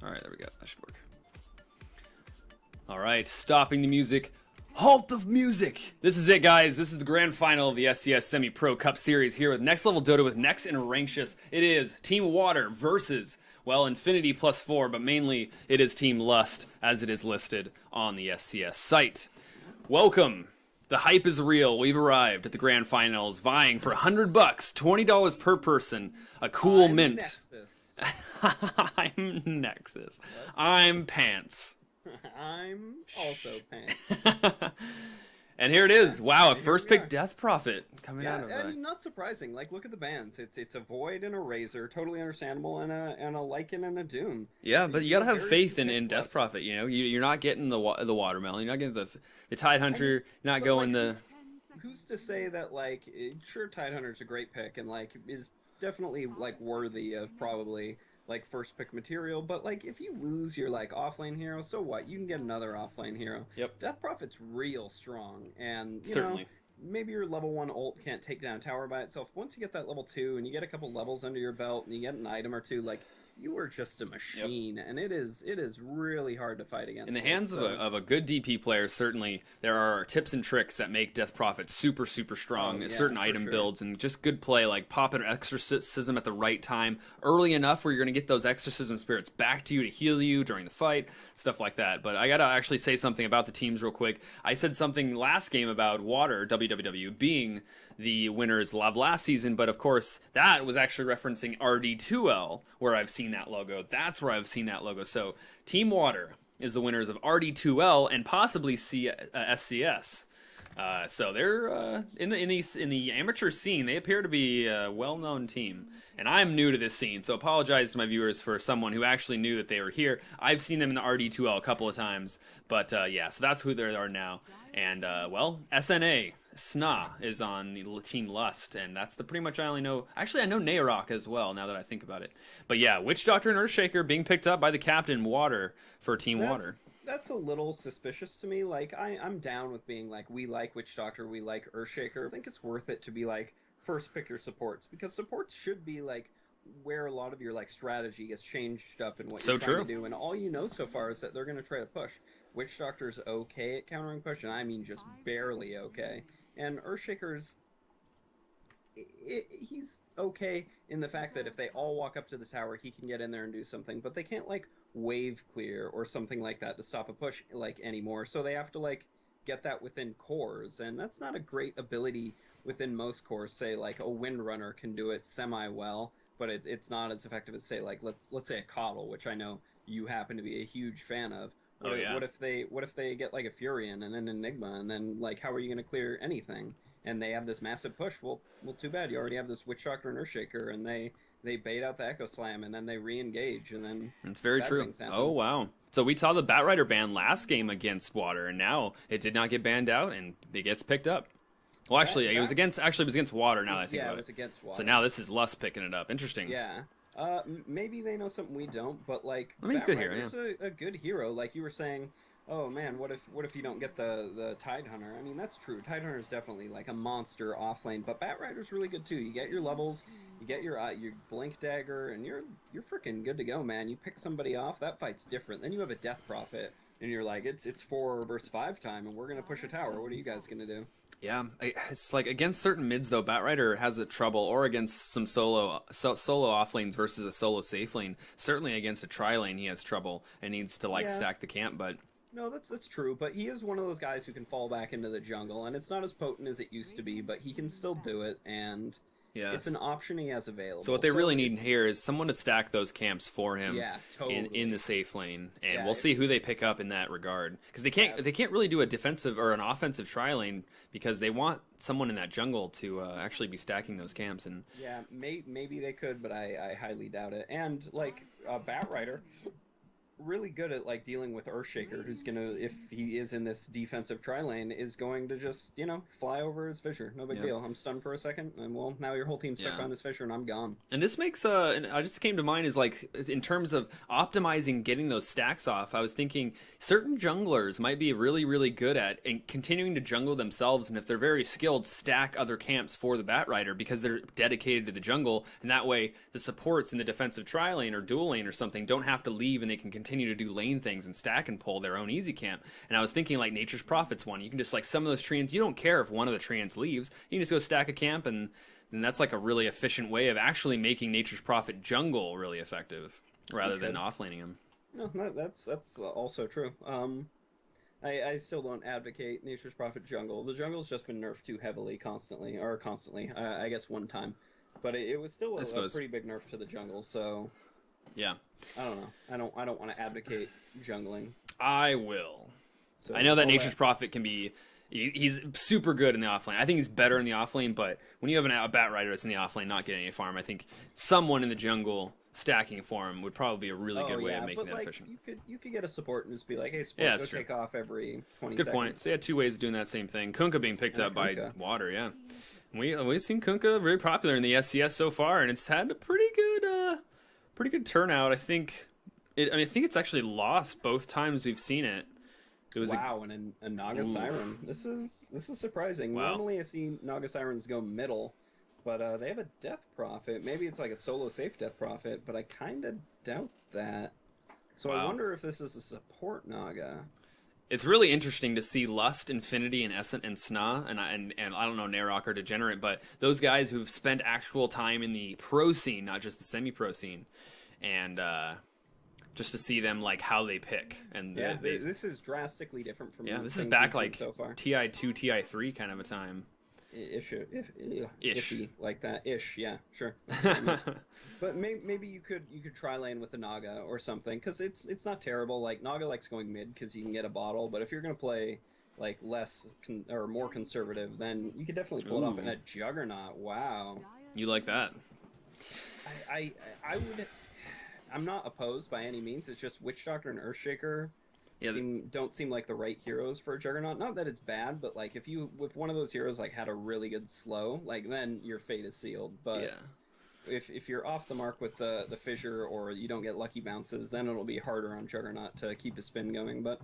All right, there we go. That should work. All right, stopping the music. Halt the music! This is it, guys. This is the grand final of the SCS Semi-Pro Cup Series here with Next Level Dota with Nex and Rankshis. It is Team Water versus, well, Infinity +4, but mainly it is Team Lust as it is listed on the SCS site. Welcome. The hype is real. We've arrived at the grand finals, vying for $100, $20 per person, a cool mint. Nexus. I'm Nexus. I'm Pants. I'm also Pants. And here it is. Wow, a first pick Death Prophet coming out of I mean, not surprising. Like, look at the bans. It's a Void and a Razor, totally understandable, and a Lycan and a Doom. Yeah, but you gotta have faith in Death Prophet. You know, you're not getting the watermelon. You're not getting the Tide Hunter. You're not going the. Who's to say that, like, sure, Tide Hunter's a great pick and like is definitely like worthy of probably like first pick material, but like if you lose your like offlane hero, so what? You can get another offlane hero. Yep. Death Prophet's real strong, and you Certainly. know, maybe your level 1 ult can't take down a tower by itself. Once you get that level 2 and you get a couple levels under your belt and you get an item or two, like you are just a machine. Yep. And it is really hard to fight against. In the hands of a good DP player, certainly there are tips and tricks that make Death Prophet super strong. Yeah, certain item builds and just good play, like pop an exorcism at the right time, early enough where you're going to get those exorcism spirits back to you to heal you during the fight, stuff like that. But I gotta actually say something about the teams real quick. I said something last game about Water WWW being the winners of last season, but of course that was actually referencing RD2L, where I've seen that logo. That's where I've seen that logo. So Team Water is the winners of RD2L and possibly SCS. So they're in the amateur scene. They appear to be a well-known team, and I'm new to this scene. So apologize to my viewers for someone who actually knew that they were here. I've seen them in the RD2L a couple of times, but yeah. So that's who they are now. And well, SNA. Sna is on the Team Lust, and that's the pretty much I only know. Actually, I know Nayrok as well, now that I think about it. But yeah, Witch Doctor and Earthshaker being picked up by the captain, Water, for Team Water. That's a little suspicious to me. Like, I'm down with being like, we like Witch Doctor, we like Earthshaker. I think it's worth it to be like, first pick your supports, because supports should be like where a lot of your like strategy gets changed up and what you're trying to do, and all you know so far is that they're going to try to push. Witch Doctor's okay at countering push, and I mean just barely okay. And Earthshaker's, he's okay in the fact that if they all walk up to the tower, he can get in there and do something, but they can't like wave clear or something like that to stop a push like anymore. So they have to like get that within cores, and that's not a great ability within most cores. Say like a Windrunner can do it semi well, but it's not as effective as say like let's say a Coddle, which I know you happen to be a huge fan of. Oh, yeah. What if they get like a Furion and an Enigma, and then like how are you going to clear anything? And they have this massive push. Well, too bad. You already have this Witch Doctor and Earthshaker, and they bait out the Echo Slam, and then they re-engage, and then it's very true. Oh wow! So we saw the Batrider ban last game against Water, and now it did not get banned out, and it gets picked up. Well, actually, it was against Water. Now that I think about it. Yeah, it was against Water. So now this is Lust picking it up. Interesting. Yeah. Maybe they know something we don't, but like, I mean, it's good hero. Yeah. A good hero. Like you were saying, oh man, what if you don't get the Tide Hunter? I mean, that's true. Tide Hunter is definitely like a monster offlane, but Batrider's really good too. You get your levels, you get your Blink Dagger, and you're freaking good to go, man. You pick somebody off, that fight's different. Then you have a Death Prophet, and you're like, it's 4 versus 5 time, and we're gonna push a tower. What are you guys gonna do? Yeah, it's like against certain mids though, Batrider has a trouble, or against some solo off lanes versus a solo safe lane. Certainly against a tri lane, he has trouble and needs to like stack the camp. But no, that's true. But he is one of those guys who can fall back into the jungle, and it's not as potent as it used to be, but he can still do it, and it's an option he has available. So what they really need here is someone to stack those camps for him. Yeah, totally. in the safe lane, and we'll see who they pick up in that regard, because they can't really do a defensive or an offensive tri lane because they want someone in that jungle to actually be stacking those camps. And yeah, maybe they could, but I highly doubt it. And like Batrider, really good at like dealing with Earthshaker, who's gonna, if he is in this defensive tri lane, is going to just fly over his fissure. No big Yep. deal. I'm stunned for a second, and well, now your whole team's stuck Yeah. behind this fissure, and I'm gone. And this makes and I just came to mind is like in terms of optimizing getting those stacks off. I was thinking certain junglers might be really really good at and continuing to jungle themselves, and if they're very skilled, stack other camps for the Batrider because they're dedicated to the jungle, and that way the supports in the defensive tri lane or dual lane or something don't have to leave, and they can continue to do lane things and stack and pull their own easy camp. And I was thinking like Nature's Prophet's one. You can just like some of those treants, you don't care if one of the treants leaves. You can just go stack a camp, and that's like a really efficient way of actually making Nature's Prophet jungle really effective rather than offlaning him. No, that's also true. I still don't advocate Nature's Prophet jungle. The jungle's just been nerfed too heavily constantly. I guess one time. But it was still a pretty big nerf to the jungle, so yeah. I don't know. I don't want to advocate jungling. I will. So I know that Nature's Prophet can be... He's super good in the offlane. I think he's better in the offlane, but when you have a Batrider that's in the offlane not getting any farm, I think someone in the jungle stacking for him would probably be a really good way of making that efficient. You could get a support and just be like, hey, support, go take off every 20 seconds. Good point. So they had two ways of doing that same thing. Kunkka being picked up by water, yeah. We've seen Kunkka very popular in the SCS so far, and it's had a pretty good turnout. I think it's actually lost both times we've seen it. It was and a Naga Siren. This is surprising. Wow. Normally I see Naga Sirens go middle, but they have a Death Prophet. Maybe it's like a solo safe Death Prophet, but I kind of doubt that. So I wonder if this is a support Naga. It's really interesting to see Lust, Infinity, and Essent, and Sna, and I don't know, Narok or Degenerate, but those guys who've spent actual time in the pro scene, not just the semi-pro scene, and just to see them like how they pick. And this is drastically different from this is back like so far. TI2, TI3 kind of a time. Iffy like that. Yeah, sure. But maybe you could try lane with the Naga or something, because it's not terrible. Like Naga likes going mid because you can get a bottle, but if you're gonna play like less or more conservative, then you could definitely pull it off in a Juggernaut. Wow, you like that? I would. I'm not opposed by any means. It's just Witch Doctor and Earthshaker don't seem like the right heroes for a Juggernaut. Not that it's bad, but like if one of those heroes like had a really good slow, like then your fate is sealed. But if you're off the mark with the fissure, or you don't get lucky bounces, then it'll be harder on Juggernaut to keep a spin going. But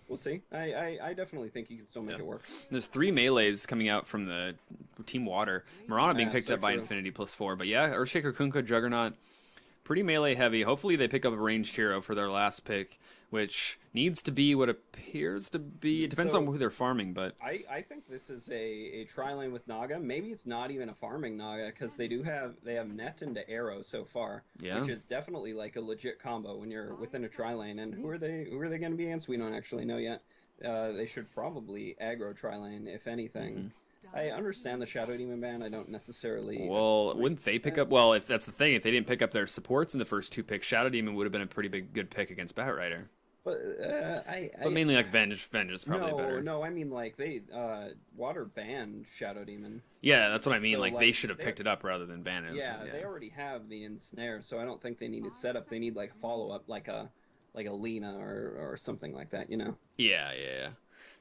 we'll see. I definitely think you can still make it work. There's 3 melees coming out from the Team Water. Mirana being picked up by Infinity +4. But yeah, Earthshaker, Kunkka, Juggernaut, pretty melee heavy. Hopefully they pick up a ranged hero for their last pick, which needs to be what appears to be. It depends on who they're farming, but I think this is a tri lane with Naga. Maybe it's not even a farming Naga, because they have net into arrow so far, which is definitely like a legit combo when you're within a tri lane. And who are they going to be against? We don't actually know yet. They should probably aggro tri lane if anything. Mm-hmm. I understand the Shadow Demon ban. I don't necessarily... Well, wouldn't they pick up... Well, if that's the thing, if they didn't pick up their supports in the first 2 picks, Shadow Demon would have been a pretty good pick against Batrider. But mainly like Venge is probably better. No, I mean like they Water banned Shadow Demon. Yeah, that's what I mean. So, like they should have picked it up rather than ban it. Yeah, they already have the ensnare, so I don't think they need it set up. They need like follow up, like a Lina or something like that, you know? Yeah,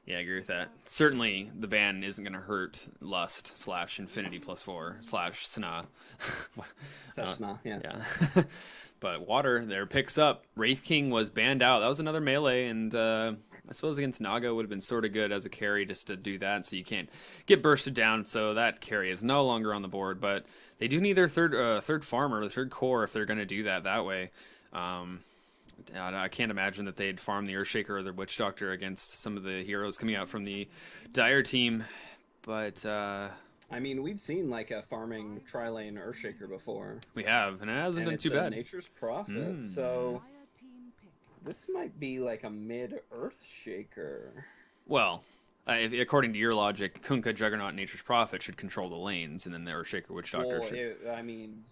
I agree with that. Certainly, the ban isn't going to hurt Lust / Infinity +4 / Sna. Sna, yeah. But Water there picks up. Wraith King was banned out. That was another melee, and I suppose against Naga would have been sort of good as a carry just to do that, so you can't get bursted down. So that carry is no longer on the board. But they do need their third farmer, the third core, if they're going to do that way. I can't imagine that they'd farm the Earthshaker or the Witch Doctor against some of the heroes coming out from the Dire team. But I mean, we've seen like a farming tri-lane Earthshaker before. We have, and it hasn't been too bad. Nature's Prophet, so this might be like a mid Earthshaker. Well, according to your logic, Kunkka, Juggernaut, and Nature's Prophet should control the lanes, and then the Earthshaker, Witch Doctor should... I mean...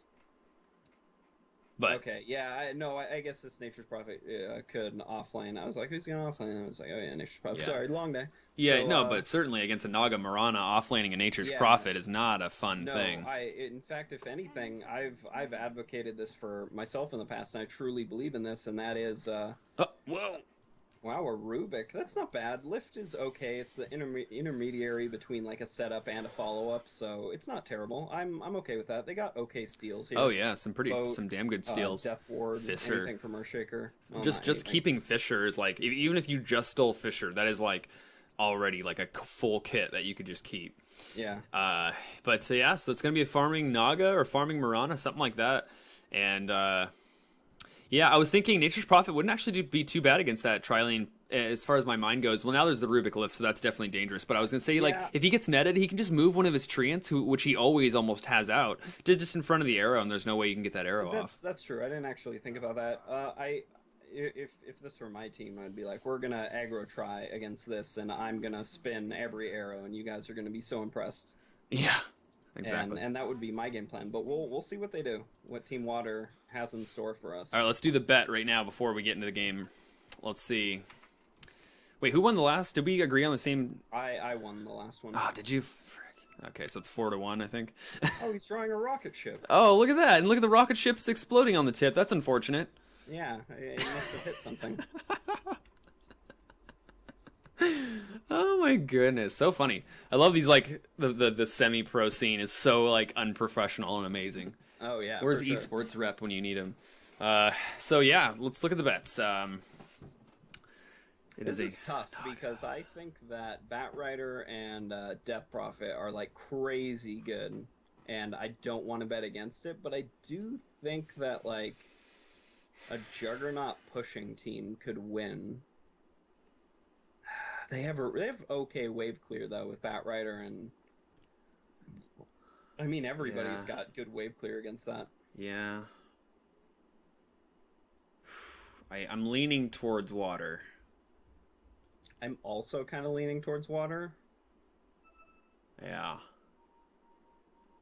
But Okay, yeah, no, I guess this Nature's Prophet could offlane. I was like, who's gonna offlane? I was like, oh yeah, Nature's Prophet. yeah. Sorry, long day. Yeah, So, no, but certainly against a Naga Marana, offlaning a Nature's yeah, Prophet is not a fun no, thing. in fact, if anything, I've advocated this for myself in the past, and I truly believe in this, and that is, Oh, whoa. wow, a Rubik. That's not bad. Lift is okay. It's the intermediary between like a setup and a follow up, so it's not terrible. I'm okay with that. They got okay steals here. Oh yeah, Boat, some damn good steals. Death Ward, Fisher. anything from Earthshaker. Oh, Just keeping Fisher is like, even if you just stole Fisher, that is like already like a full kit that you could just keep. Yeah. But so yeah, so it's gonna be a farming Naga or farming Marana, something like that, and yeah, I was thinking Nature's Prophet wouldn't actually be too bad against that Trilane as far as my mind goes. Well, now there's the Rubik lift, so that's definitely dangerous. But I was going to say, like, if he gets netted, he can just move one of his Treants, which he always almost has out, just in front of the arrow, and there's no way you can get that arrow off. That's true. I didn't actually think about that. If this were my team, I'd be like, we're going to aggro try against this, and I'm going to spin every arrow, and you guys are going to be so impressed. Yeah. Exactly. And that would be my game plan, but we'll see what they do, what Team Water has in store for us. All right, let's do the bet right now before we get into the game. Let's see. Wait, who won the last? Did we agree on the same? I won the last one. Oh, did you? Frick. Okay, so it's 4-1, I think. Oh, he's drawing a rocket ship. Oh, look at that! And look at the rocket ships exploding on the tip. That's unfortunate. Yeah, he must have hit something. Oh my goodness, so funny. I love these, like, the semi-pro scene is so, like, unprofessional and amazing. Oh yeah. Where's sure. esports rep when you need him? So yeah, let's look at the bets. This is tough because I think that Batrider and Death Prophet are like crazy good, and I don't want to bet against it, but I do think that like a Juggernaut pushing team could win. They have okay wave clear though with Batrider, and I mean everybody's got good wave clear against that. Yeah. I'm leaning towards Water. I'm also kind of leaning towards Water. Yeah.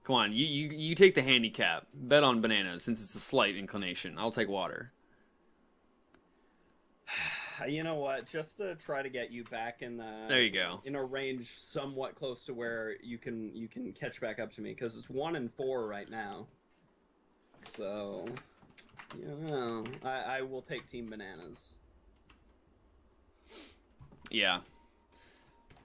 Come on, you take the handicap. Bet on Bananas since it's a slight inclination. I'll take Water. You know what? Just to try to get you back in the there you go in a range somewhat close to where you can catch back up to me, because it's 1-4 right now. So, you know, I will take Team Bananas. Yeah.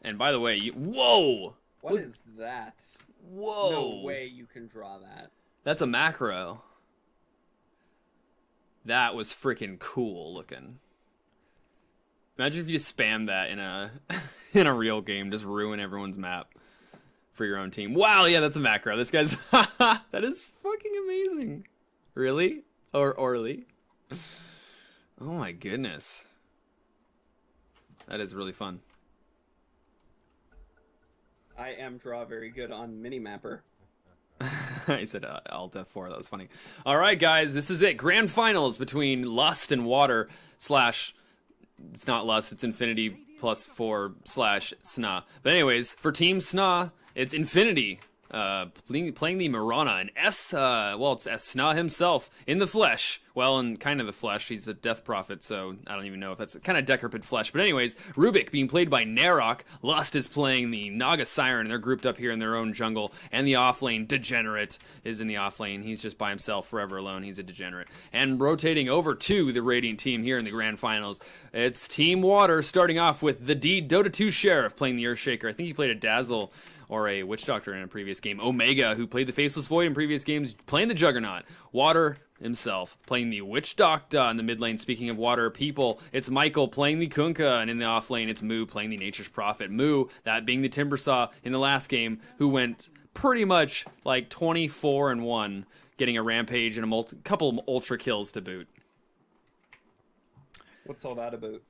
And by the way, whoa! What is that? Whoa! No way you can draw that. That's a macro. That was freaking cool looking. Imagine if you just spam that in a in a real game, just ruin everyone's map for your own team. Wow, yeah, that's a macro. This guy's that is fucking amazing. Really? Or Orly? Oh my goodness. That is really fun. I am draw very good on Minimapper. I said Alt F4. That was funny. All right, guys, this is it. Grand finals between Lust and Water / it's not Lust, it's Infinity +4 / Sna. But anyways, for Team Sna, it's Infinity. Playing the Marana, and it's Sna himself in the flesh. Well, in kind of the flesh. He's a Death Prophet, so I don't even know if that's kind of decrepit flesh. But anyways, Rubik being played by Narok. Lust is playing the Naga Siren, and they're grouped up here in their own jungle. And the offlane Degenerate is in the offlane. He's just by himself, forever alone. He's a degenerate. And rotating over to the Radiant team here in the Grand Finals, it's Team Water, starting off with the Dota 2 Sheriff playing the Earthshaker. I think he played a Dazzle or a Witch Doctor in a previous game. Omega, who played the Faceless Void in previous games, playing the Juggernaut. Water himself playing the Witch Doctor in the mid lane. Speaking of Water people, it's Michael playing the Kunkka, and in the off lane, it's Moo playing the Nature's Prophet. Moo, that being the Timbersaw in the last game, who went pretty much like 24-1, getting a Rampage and a couple of Ultra kills to boot. What's all that about?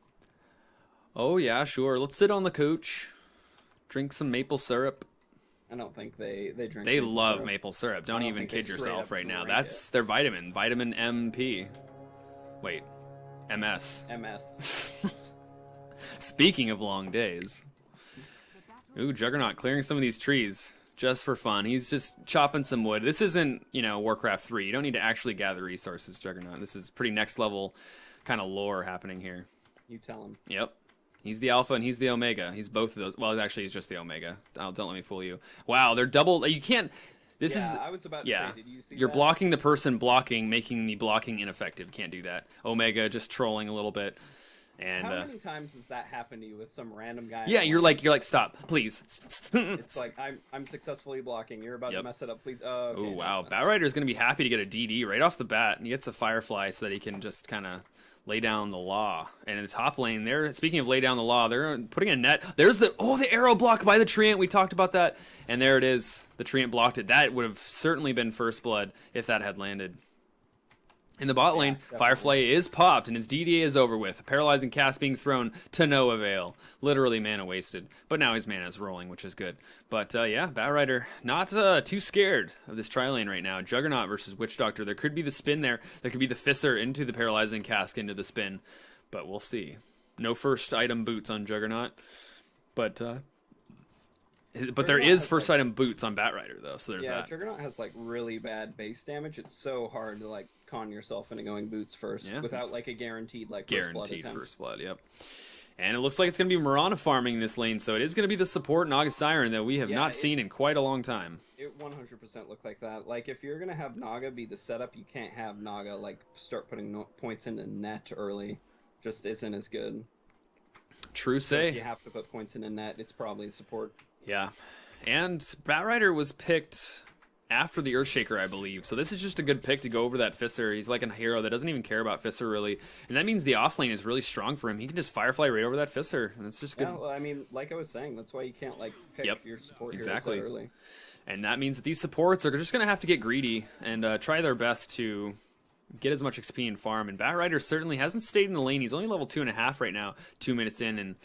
Oh yeah, sure. Let's sit on the couch, drink some maple syrup. I don't think they drink. They love syrup. Maple syrup. Don't even kid yourself right now. drink That's their vitamin MP. Wait, MS. MS. Speaking of long days. Ooh, Juggernaut clearing some of these trees. just for fun. He's just chopping some wood. This isn't, Warcraft 3. You don't need to actually gather resources, Juggernaut. This is pretty next level kind of lore happening here. You tell him. Yep. He's the alpha and he's the omega. He's both of those. Well, actually, he's just the omega. Don't let me fool you. Wow, they're double. You can't. This is. I was about to say, did you see You're that? blocking the person blocking, making the blocking ineffective. Can't do that. Omega just trolling a little bit. And how many times has that happened to you with some random guy? Yeah, you're like, stop, please. It's like I'm successfully blocking. You're about to mess it up, please. Okay, oh wow, Batrider is gonna be happy to get a DD right off the bat, and he gets a Firefly so that he can just kind of lay down the law. And in the top lane, speaking of lay down the law, they're putting a net. There's the arrow block by the Treant. We talked about that, and there it is. The Treant blocked it. That would have certainly been first blood if that had landed. In the bot lane, Firefly is popped, and his DDA is over with. A paralyzing cast being thrown to no avail. Literally mana wasted. But now his mana is rolling, which is good. But yeah, Batrider not too scared of this tri-lane right now. Juggernaut versus Witch Doctor. There could be the spin there. There could be the Fisser into the paralyzing cast into the spin. But we'll see. No first item boots on Juggernaut. But there is first item boots on Batrider, though, so there's that. Yeah, Juggernaut has, like, really bad base damage. It's so hard to, like, con yourself into going boots first without, like, a guaranteed, like, guaranteed first blood, yep. And it looks like it's going to be Mirana farming this lane, so it is going to be the support Naga Siren that we have not seen in quite a long time. It 100% looked like that. Like, if you're going to have Naga be the setup, you can't have Naga, like, start putting points into net early. Just isn't as good. True say. So if you have to put points into net, it's probably support. Yeah, and Batrider was picked after the Earthshaker, I believe. So this is just a good pick to go over that Fisser. He's like a hero that doesn't even care about Fisser, really. And that means the offlane is really strong for him. He can just Firefly right over that Fisser, and it's just good. Yeah, well, I mean, like I was saying, that's why you can't, like, pick your support heroes that early. And that means that these supports are just going to have to get greedy and try their best to get as much XP and farm. And Batrider certainly hasn't stayed in the lane. He's only level 2.5 right now, 2 minutes in, and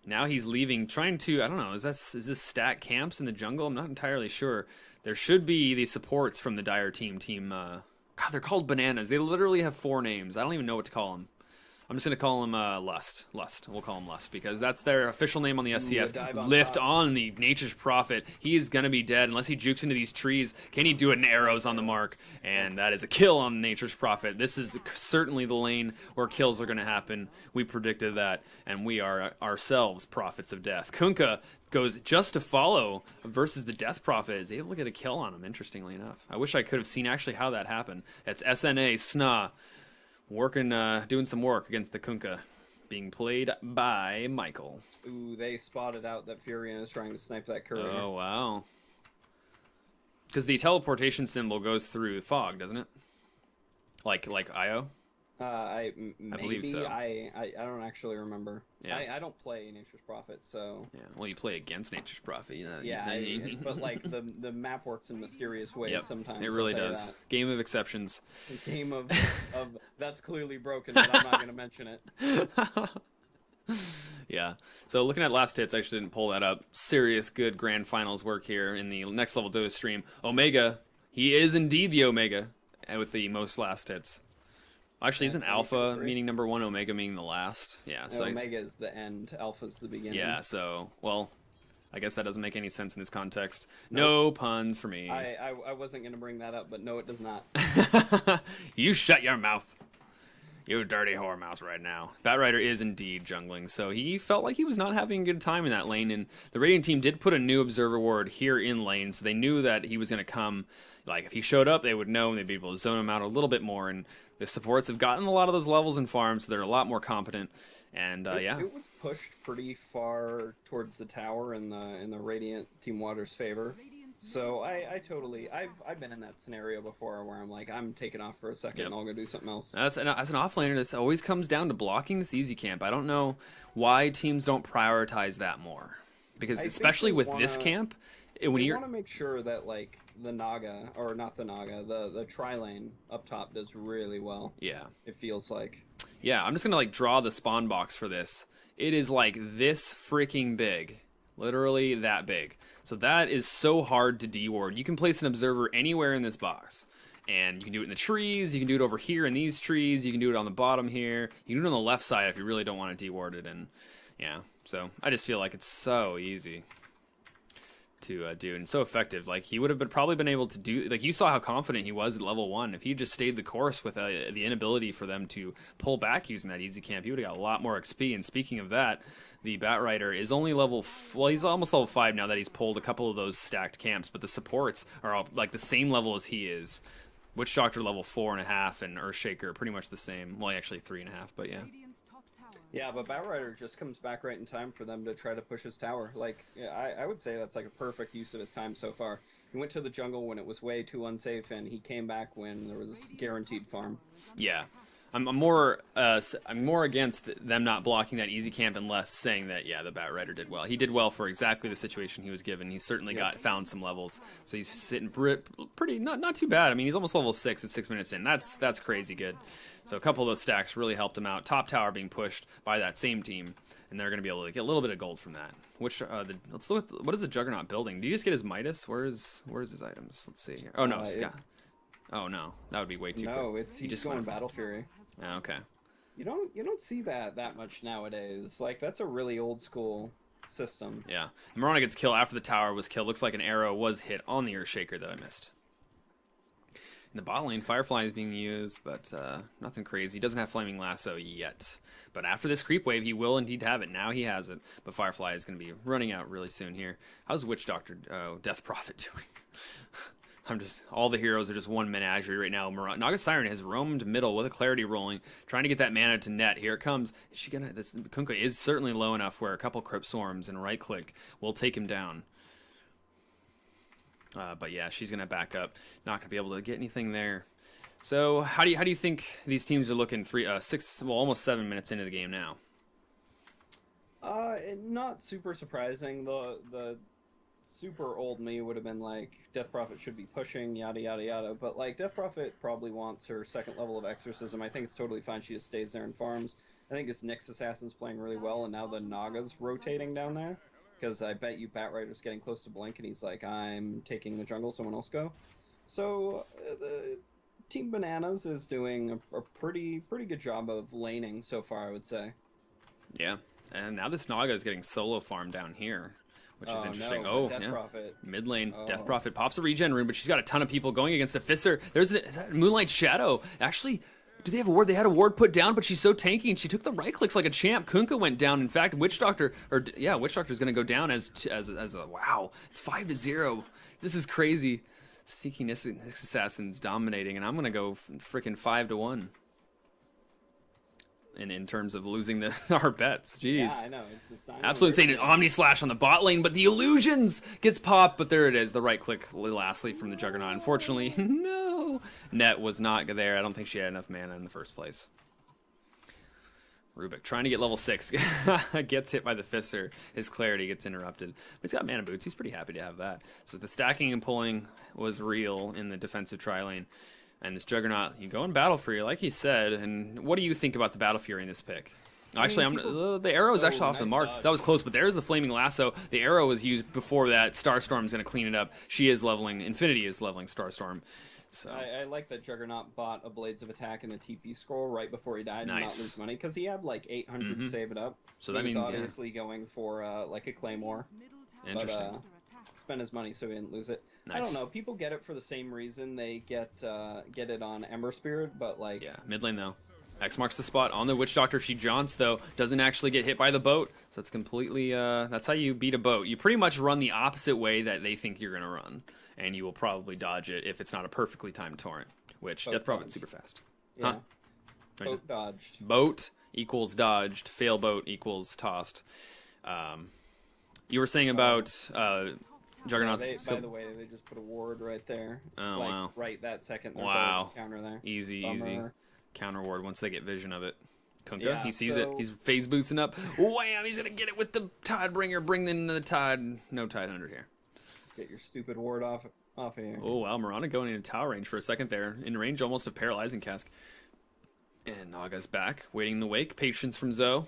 now he's leaving, trying to, I don't know, is this stack camps in the jungle? I'm not entirely sure. There should be the supports from the Dire team. God, they're called Bananas. They literally have 4 names. I don't even know what to call them. I'm just going to call him Lust. We'll call him Lust because that's their official name on the SCS. Lift on the Nature's Prophet. He is going to be dead unless he jukes into these trees. Can he do it in arrows on the mark? And that is a kill on Nature's Prophet. This is certainly the lane where kills are going to happen. We predicted that, and we are ourselves prophets of death. Kunkka goes just to follow versus the Death Prophet. Is able to get a kill on him, interestingly enough. I wish I could have seen actually how that happened. It's SNA, Sna. Doing some work against the Kunkka, being played by Michael. Ooh, they spotted out that Furion is trying to snipe that courier. Oh, wow. Because the teleportation symbol goes through fog, doesn't it? Like Io? I believe so. I don't actually remember. Yeah. I don't play Nature's Prophet, so... Yeah, well, you play against Nature's Prophet. But, like, the map works in mysterious ways sometimes. It really does. Game of exceptions. Game of that's clearly broken, but I'm not going to mention it. Yeah. So looking at last hits, I actually didn't pull that up. Serious good grand finals work here in the next level Dota stream. Omega, he is indeed the Omega with the most last hits. Actually, isn't Alpha meaning number 1, Omega meaning the last? Yeah. So Omega is the end, Alpha's the beginning. Yeah, so, well, I guess that doesn't make any sense in this context. No puns for me. I wasn't going to bring that up, but no, it does not. You shut your mouth. You dirty whore mouth right now. Batrider is indeed jungling, so he felt like he was not having a good time in that lane, and the Radiant team did put a new observer ward here in lane, so they knew that he was going to come. Like, if he showed up, they would know, and they'd be able to zone him out a little bit more, and the supports have gotten a lot of those levels in farms, so they're a lot more competent, and yeah. It was pushed pretty far towards the tower in the Radiant Team Water's favor. So I've been in that scenario before where I'm like, I'm taking off for a second and I'll go do something else. As an offlaner, this always comes down to blocking this easy camp. I don't know why teams don't prioritize that more. Because especially with this camp, when you want to make sure that like the Naga, or not the Naga, the tri-lane up top does really well. Yeah. It feels like. Yeah, I'm just going to like draw the spawn box for this. It is like this freaking big. Literally that big. So that is so hard to deward. You can place an observer anywhere in this box. And you can do it in the trees, you can do it over here in these trees, you can do it on the bottom here. You can do it on the left side if you really don't want to deward it. And yeah, so I just feel like it's so easy. to do, and so effective. Like, he would have probably been able to do, like, you saw how confident he was at level 1. If he just stayed the course with the inability for them to pull back using that easy camp, he would have got a lot more XP. And speaking of that, the Bat Rider is only well, he's almost level 5 now that he's pulled a couple of those stacked camps, but the supports are all like the same level as he is. Witch Doctor level 4.5 and Earthshaker pretty much the same. Well, actually 3.5, but yeah. Yeah, but Bat Rider just comes back right in time for them to try to push his tower. Like, yeah, I would say that's like a perfect use of his time so far. He went to the jungle when it was way too unsafe, and he came back when there was guaranteed farm. Yeah. I'm more against them not blocking that easy camp and less saying that, yeah, the Bat Rider did well. He did well for exactly the situation he was given. He certainly found some levels, so he's sitting pretty not too bad. I mean, he's almost level 6 at 6 minutes in. That's crazy good. So a couple of those stacks really helped him out. Top tower being pushed by that same team, and they're going to be able to get a little bit of gold from that. Let's look at what is the Juggernaut building? Did you just get his Midas? Where's his items? Let's see here. Oh no, Scott. Oh no, that would be way too. No, quick. He's just going Battle Fury. Oh, okay. You don't see that much nowadays. Like, that's a really old school system. Yeah. Marana gets killed after the tower was killed. Looks like an arrow was hit on the Earthshaker that I missed. In the bot lane, Firefly is being used, but nothing crazy. He doesn't have Flaming Lasso yet. But after this creep wave, he will indeed have it. Now he has it. But Firefly is going to be running out really soon here. How's Witch Doctor Death Prophet doing? All the heroes are just one menagerie right now. Naga Siren has roamed middle with a clarity rolling, trying to get that mana to net. Here it comes. Is she gonna? This Kunkka is certainly low enough where a couple Crypt Swarms and right click will take him down. But yeah, she's gonna back up. Not gonna be able to get anything there. So how do you think these teams are looking? Almost 7 minutes into the game now. Not super surprising. The super old me would have been like, Death Prophet should be pushing, yada yada yada, but like, Death Prophet probably wants her 2nd level of Exorcism. I think it's totally fine, she just stays there and farms. I think this Nyx Assassin's playing really well, and now the Naga's rotating down there, because I bet you Bat Rider's getting close to Blink, and he's like, I'm taking the jungle, someone else go. So, the Team Bananas is doing a pretty good job of laning so far, I would say. Yeah, and now this Naga is getting solo farm down here, which is interesting. No, Death Prophet. Mid lane, Death Prophet pops a regen rune, but she's got a ton of people going against a Fisser. Is that Moonlight Shadow? Actually, do they have a ward? They had a ward put down, but she's so tanky, and she took the right clicks like a champ. Kunkka went down. In fact, Witch Doctor is going to go down as a wow. It's 5-0. This is crazy. Seeking Nyx Assassins dominating, and I'm going to go freaking 5-1. In terms of losing our bets. Jeez. Yeah, I know. It's absolutely insane. An Omni Slash on the bot lane, but the illusions gets popped, but there it is. The right click lastly from the Juggernaut. Unfortunately, no. Net was not there. I don't think she had enough mana in the first place. Rubik trying to get level 6. Gets hit by the Fisser. His clarity gets interrupted. But he's got mana boots. He's pretty happy to have that. So the stacking and pulling was real in the defensive tri lane. And this Juggernaut, you go in Battle Fury, like he said. And what do you think about the Battle Fury in this pick? Actually, the arrow is actually off the mark. That was close, but there's the Flaming Lasso. The arrow was used before that. Starstorm's going to clean it up. She is leveling. Infinity is leveling Starstorm. So I like that Juggernaut bought a Blades of Attack and a TP scroll right before he died and not lose money, because he had like 800 to save it up. So that means obviously going for like a Claymore. Interesting. But, spend his money so he didn't lose it. Nice. I don't know. People get it for the same reason they get it on Ember Spirit, but like mid lane though. X marks the spot on the Witch Doctor. She jaunts though, doesn't actually get hit by the boat. So it's completely that's how you beat a boat. You pretty much run the opposite way that they think you're gonna run, and you will probably dodge it if it's not a perfectly timed torrent. Which Death Prophet's super fast. Yeah. Huh? Boat dodged. Boat equals dodged. Fail boat equals tossed. You were saying about Juggernaut's. By the way, they just put a ward right there. Oh, like, wow. Right that second. There's wow. a counter there. Easy. Counter ward once they get vision of it. Kunkka, he sees so... it. He's phase boosting up. Wham! He's going to get it with the Tidebringer. Bring in the Tide. No Tide Hunter here. Get your stupid ward off of here. Oh, wow. Marana going into tower range for a second there. In range almost of Paralyzing Cask. And Naga's back. Waiting in the wake. Patience from Zoe.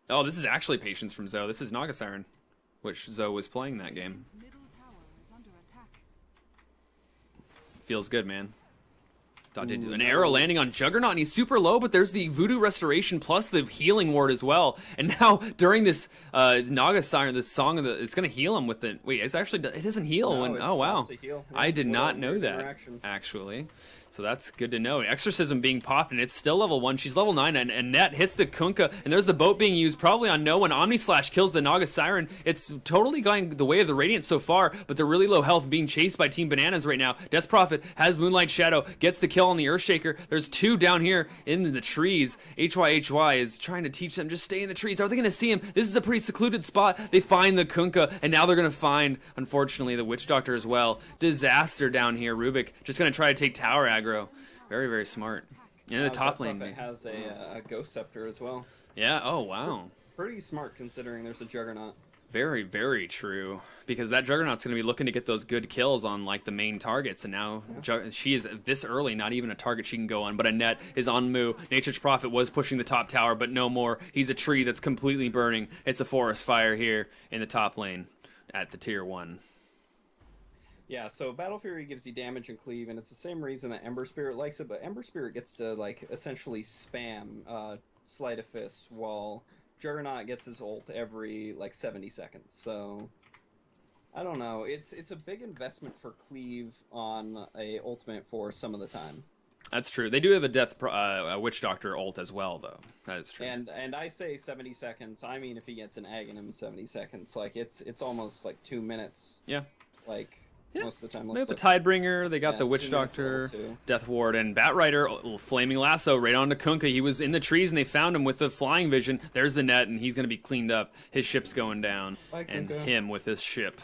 Oh, this is actually Patience from Zoe. This is Naga Siren, which Zoe was playing that game. Feels good, man. An arrow landing on Juggernaut, and he's super low, but there's the Voodoo Restoration plus the healing ward as well. And now during this Naga Siren, this song of it's going to heal him with it. Wait, it doesn't heal. No, when, oh wow, heal. Yeah, I did not know that actually. So that's good to know. Exorcism being popped, and it's still level 1. She's level 9, and Net hits the Kunkka, and there's the boat being used probably on no one. Omni Slash kills the Naga Siren. It's totally going the way of the Radiant so far, but they're really low health, being chased by Team Bananas right now. Death Prophet has Moonlight Shadow, gets the kill on the Earthshaker. There's 2 down here in the trees. HYHY is trying to teach them, just stay in the trees. Are they going to see him? This is a pretty secluded spot. They find the Kunkka, and now they're going to find, unfortunately, the Witch Doctor as well. Disaster down here. Rubik just going to try to take tower aggro. Very, very smart. In the top lane. It has a Ghost Scepter as well. Yeah, oh wow. Pretty smart considering there's a Juggernaut. Very, very true. Because that Juggernaut's going to be looking to get those good kills on like the main targets, and now she is this early, not even a target she can go on. But Annette is on Moo. Nature's Prophet was pushing the top tower, but no more. He's a tree that's completely burning. It's a forest fire here in the top lane at the tier 1. Yeah, so Battle Fury gives you damage and cleave, and it's the same reason that Ember Spirit likes it, but Ember Spirit gets to, like, essentially spam Sleight of Fist, while Juggernaut gets his ult every, like, 70 seconds, so... I don't know, it's a big investment for cleave on a ultimate for some of the time. That's true. They do have a Witch Doctor ult as well, though. That is true. And I say 70 seconds, I mean if he gets an egg in him 70 seconds, like, it's almost, like, 2 minutes. Yeah. Like... Yeah. Most of the time, they have the Tidebringer, they got the Witch Doctor, Death Ward, and Batrider, Flaming Lasso right onto Kunkka. He was in the trees, and they found him with the flying vision. There's the net, and he's going to be cleaned up. His ship's going down, and him with his ship.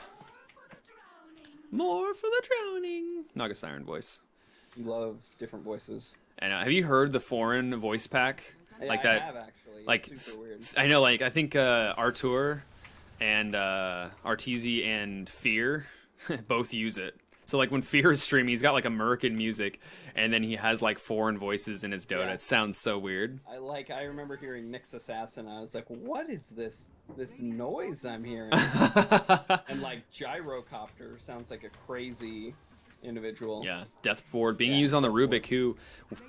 More for the drowning. Naga Siren voice. You love different voices. And have you heard the foreign voice pack? Yeah, like I that, have, actually. It's like, super weird. I know, like, I think Artur and Arteezy and Fear both use it. So like when Fear is streaming, he's got like American music, and then he has like foreign voices in his Dota. Yeah. It sounds so weird. I remember hearing Nyx Assassin. I was like, what is this noise I'm hearing? And like Gyrocopter sounds like a crazy individual. Yeah, Death Ward being used on the Rubik, who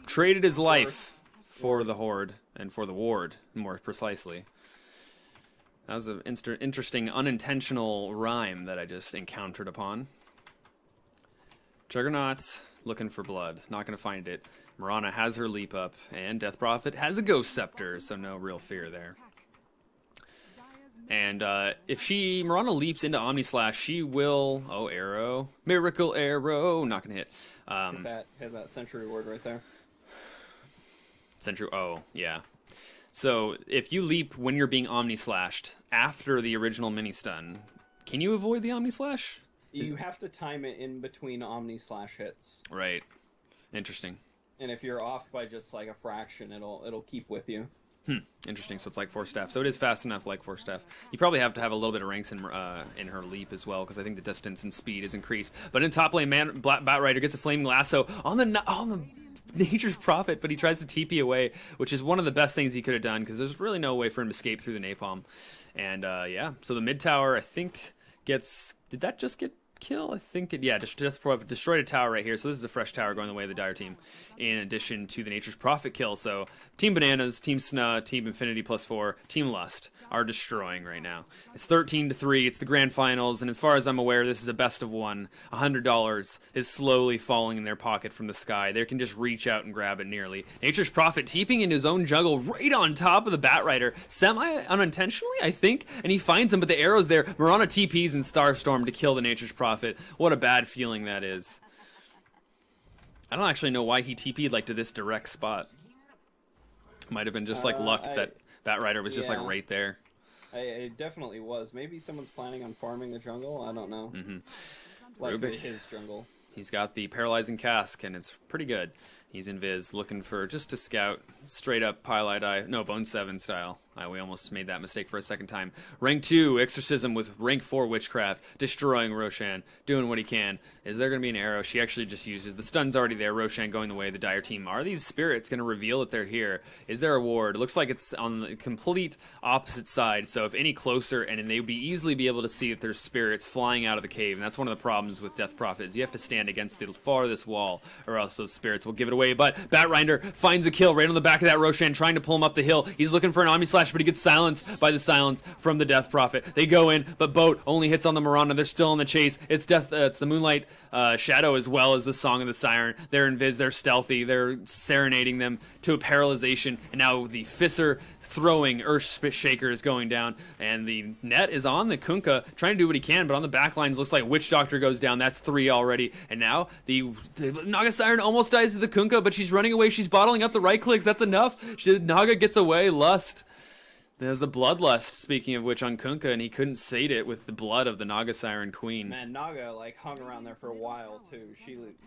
traded his life for the Horde and for the Ward, more precisely. That was an interesting, unintentional rhyme that I just encountered upon. Juggernaut looking for blood. Not going to find it. Mirana has her leap up, and Death Prophet has a Ghost Scepter, so no real fear there. And if Mirana leaps into Omni Slash, she will... Oh, arrow. Miracle arrow. Not going to hit. Hit that Sentry Ward right there. Sentry... Oh, yeah. So, if you leap when you're being Omni-Slashed after the original mini-stun, can you avoid the Omni-Slash? You have to time it in between Omni-Slash hits. Right. Interesting. And if you're off by just like a fraction, it'll keep with you. Interesting. So it's like Force Staff. So it is fast enough like Force Staff. You probably have to have a little bit of ranks in her leap as well, because I think the distance and speed is increased. But in top lane, Batrider gets a Flaming Lasso on the Nature's Prophet, but he tries to TP away, which is one of the best things he could have done, because there's really no way for him to escape through the Napalm. And yeah, so the mid tower, I think, gets... Did that just get kill? I think it... Yeah, just destroyed a tower right here, so this is a fresh tower going the way of the Dire team, in addition to the Nature's Prophet kill. So Team Bananas, Team Sna, Team Infinity +4, Team Lust are destroying right now. It's 13-3, it's the grand finals, and as far as I'm aware, this is a best of one. $100 is slowly falling in their pocket from the sky. They can just reach out and grab it nearly. Nature's Prophet teeping into his own jungle right on top of the Batrider, semi-unintentionally, I think, and he finds him, but the arrow's there. Mirana TPs and Starstorm to kill the Nature's Prophet. What a bad feeling that is. I don't actually know why he TP'd like to this direct spot. Might have been just like luck that Batrider was just like right there. It definitely was. Maybe someone's planning on farming the jungle. I don't know. Like Rubik, his jungle. He's got the Paralyzing Cask, and it's pretty good. He's invis, looking for just to scout, straight up Pile Die, no, Bone 7 style. We almost made that mistake for a second time. Rank 2, Exorcism with Rank 4 Witchcraft, destroying Roshan, doing what he can. Is there going to be an arrow? She actually just used it. The stun's already there, Roshan going the way of the Dire team. Are these spirits going to reveal that they're here? Is there a ward? It looks like it's on the complete opposite side, so if any closer, and they would easily be able to see that there's spirits flying out of the cave, and that's one of the problems with Death Prophet, is you have to stand against the farthest wall, or else those spirits will give it away. away, but Batrinder finds a kill right on the back of that Roshan, trying to pull him up the hill. He's looking for an Omni Slash, but he gets silenced by the silence from the Death Prophet. They go in, but Boat only hits on the Mirana. They're still in the chase. It's the Moonlight Shadow as well as the Song of the Siren. They're invis, they're stealthy, they're serenading them to a paralyzation, and now the Fisser throwing Earth Shaker is going down, and the net is on the Kunkka, trying to do what he can, but on the back lines looks like Witch Doctor goes down. That's 3 already, and now the Naga Siren almost dies to the Kunkka, but she's running away. She's bottling up the right clicks. That's enough. Naga gets away. Lust. There's a bloodlust, speaking of which, on Kunkka, and he couldn't sate it with the blood of the Naga Siren Queen. Man, Naga like hung around there for a while too.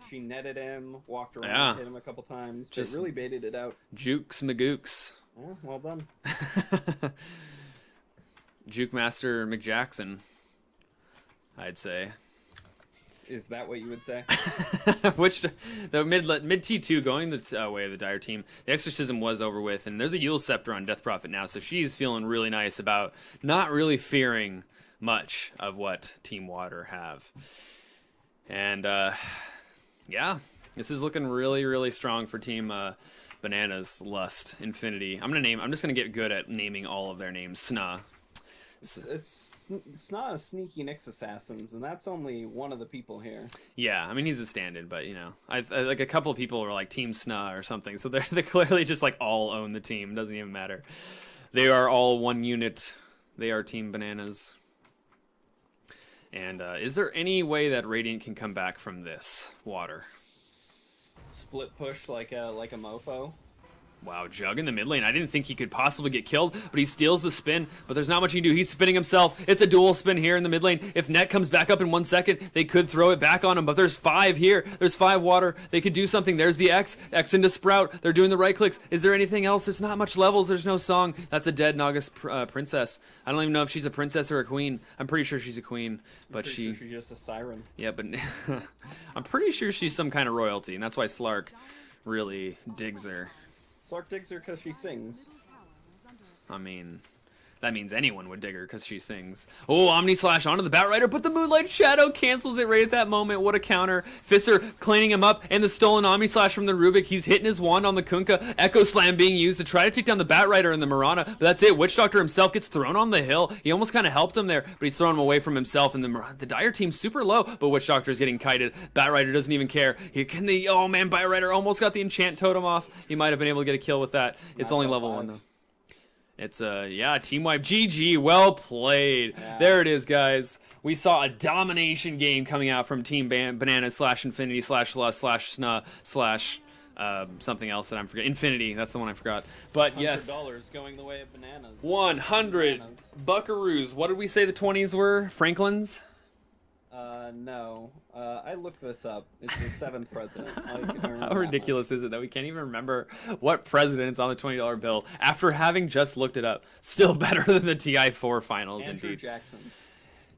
She netted him, walked around, hit him a couple times, just really baited it out. Jukes Magooks. Yeah, well done. Juke Master McJackson, I'd say. Is that what you would say? Which the mid T2 going the way of the Dire team. The exorcism was over with, and there's a Yule Scepter on Death Prophet now, so she's feeling really nice about not really fearing much of what Team Water have. And yeah, this is looking really, really strong for Team Bananas, Lust, Infinity. I'm just gonna get good at naming all of their names. Sna. It's not a sneaky Nyx assassins, and that's only one of the people here. Yeah, I mean he's a stand-in, but you know, I like a couple of people are like Team Sna or something, so they clearly just like all own the team. It doesn't even matter. They are all one unit. They are Team Bananas. And is there any way that Radiant can come back from this water? Split push like a mofo. Wow, Jug in the mid lane. I didn't think he could possibly get killed, but he steals the spin, but there's not much he can do. He's spinning himself. It's a dual spin here in the mid lane. If Net comes back up in 1 second, they could throw it back on him, but there's 5 here. There's 5 water. They could do something. There's the X into Sprout. They're doing the right clicks. Is there anything else? There's not much levels. There's no song. That's a dead Nagas princess. I don't even know if she's a princess or a queen. I'm pretty sure she's a queen, but she's just a siren. Yeah, but I'm pretty sure she's some kind of royalty, and that's why Slark really digs her. Slark digs her because she sings. I mean, that means anyone would dig her because she sings. Oh, Omni Slash onto the Batrider, but the Moonlight Shadow cancels it right at that moment. What a counter. Fisser cleaning him up, and the stolen Omni Slash from the Rubik. He's hitting his wand on the Kunkka. Echo Slam being used to try to take down the Batrider and the Mirana, but that's it. Witch Doctor himself gets thrown on the hill. He almost kind of helped him there, but he's throwing him away from himself, and the Dire team's super low, but Witch Doctor's getting kited. Batrider doesn't even care. Oh man, Batrider almost got the Enchant Totem off. He might have been able to get a kill with that. It's only level 1 though. It's yeah, team wipe. GG, well played. Yeah. There it is, guys. We saw a domination game coming out from Team Bananas / Infinity / Lust / Sna / something else that I'm forgetting. Infinity, that's the one I forgot. But yes, $100 going the way of Bananas. 100 bananas. Buckaroos. What did we say the 20s were? Franklin's? No. I looked this up. It's the 7th president. How ridiculous is it that we can't even remember what president's on the $20 bill after having just looked it up? Still better than the TI4 finals, Andrew indeed. Jackson.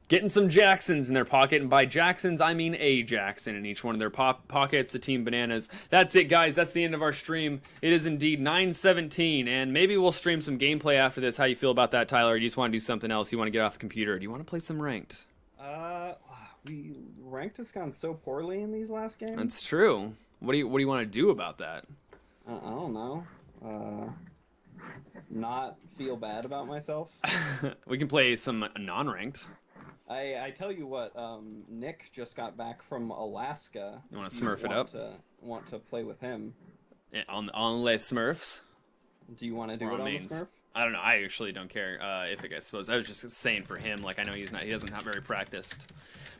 Getting some Jacksons in their pocket, and by Jacksons, I mean a Jackson in each one of their pockets, a Team Bananas. That's it, guys. That's the end of our stream. It is indeed 9:17, and maybe we'll stream some gameplay after this. How you feel about that, Tyler? Or do you just want to do something else? You want to get off the computer? Do you want to play some ranked? Ranked has gone so poorly in these last games. That's true. What do you want to do about that? I don't know. Not feel bad about myself. We can play some non-ranked. I tell you what, Nick just got back from Alaska. You want to smurf it up? Want to play with him? Yeah, on Les Smurfs. Do you want to do it on the Smurf? I don't know. I actually don't care if it gets exposed. I was just saying for him, like I know he doesn't have very practiced.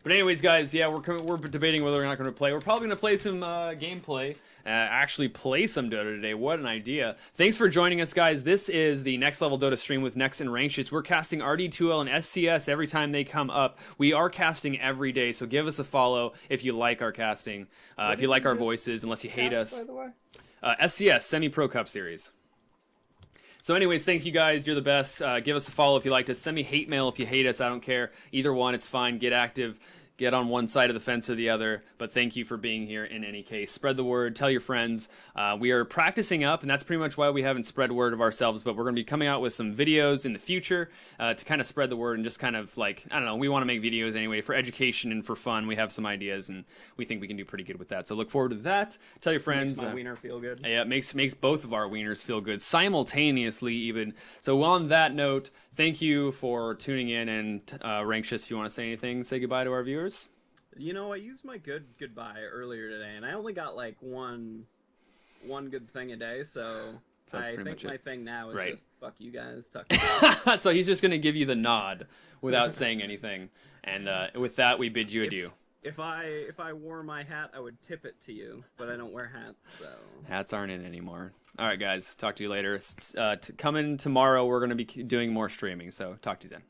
But anyways, guys, yeah, we're debating whether we're not going to play. We're probably going to play some gameplay. Actually play some Dota today. What an idea. Thanks for joining us, guys. This is the Next Level Dota stream with Nex and Rankshis. We're casting RD2L and SCS every time they come up. We are casting every day, so give us a follow if you like our casting. If you like our voices, unless you hate us. By the way? SCS, Semipro Cup Series. So anyways, thank you guys. You're the best. Give us a follow if you liked us. Send me hate mail if you hate us. I don't care. Either one, it's fine. Get active. get on one side of the fence or the other, but thank you for being here in any case. Spread the word, tell your friends. We are practicing up, and that's pretty much why we haven't spread word of ourselves, but we're going to be coming out with some videos in the future to kind of spread the word and just kind of like, I don't know, we want to make videos anyway for education and for fun. We have some ideas, and we think we can do pretty good with that. So look forward to that. Tell your friends. Makes my wiener feel good. Yeah, it makes both of our wieners feel good, simultaneously even. So on that note, thank you for tuning in, and Rankshis, if you want to say anything, say goodbye to our viewers. You know, I used my goodbye earlier today, and I only got like one good thing a day, so I think my thing now is just fuck you guys. Tuck. So he's just gonna give you the nod without saying anything, and with that, we bid you adieu. If I wore my hat, I would tip it to you, but I don't wear hats, so hats aren't in anymore. All right, guys, talk to you later. Coming tomorrow, we're gonna be doing more streaming, so talk to you then.